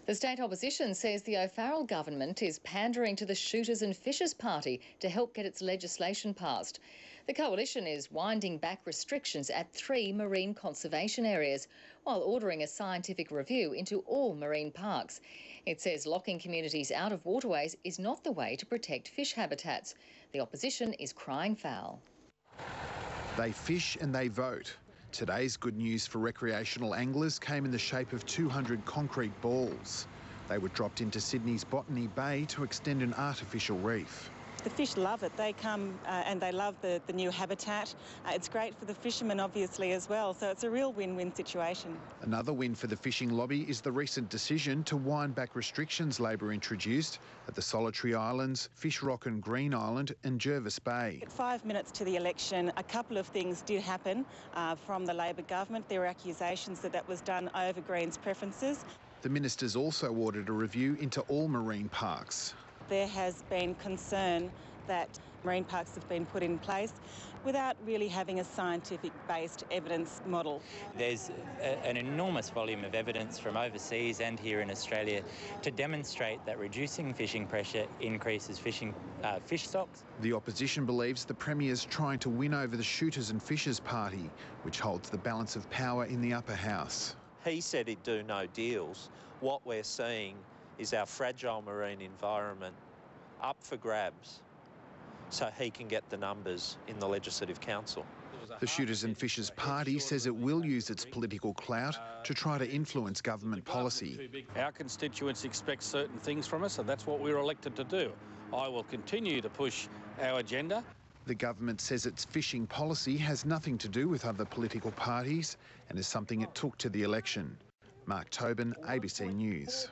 The state opposition says the O'Farrell government is pandering to the Shooters and Fishers Party to help get its legislation passed. The coalition is winding back restrictions at 3 marine conservation areas while ordering a scientific review into all marine parks. It says locking communities out of waterways is not the way to protect fish habitats. The opposition is crying foul. They fish and they vote. Today's good news for recreational anglers came in the shape of 200 concrete balls. They were dropped into Sydney's Botany Bay to extend an artificial reef. The fish love it. They come and they love the new habitat. It's great for the fishermen, obviously, as well. So it's a real win-win situation. Another win for the fishing lobby is the recent decision to wind back restrictions Labor introduced at the Solitary Islands, Fish Rock and Green Island and Jervis Bay. At 5 minutes to the election, a couple of things did happen from the Labor government. There were accusations that that was done over Greens' preferences. The ministers also ordered a review into all marine parks. There has been concern that marine parks have been put in place without really having a scientific-based evidence model. There's an enormous volume of evidence from overseas and here in Australia to demonstrate that reducing fishing pressure increases fish stocks. The opposition believes the Premier's trying to win over the Shooters and Fishers Party, which holds the balance of power in the upper house. He said he'd do no deals. What we're seeing is our fragile marine environment up for grabs so he can get the numbers in the Legislative Council. The Shooters and Fishers Party says it will use its political clout to try to influence government policy. Our constituents expect certain things from us, and that's what we're elected to do. I will continue to push our agenda. The government says its fishing policy has nothing to do with other political parties and is something it took to the election. Mark Tobin, ABC News.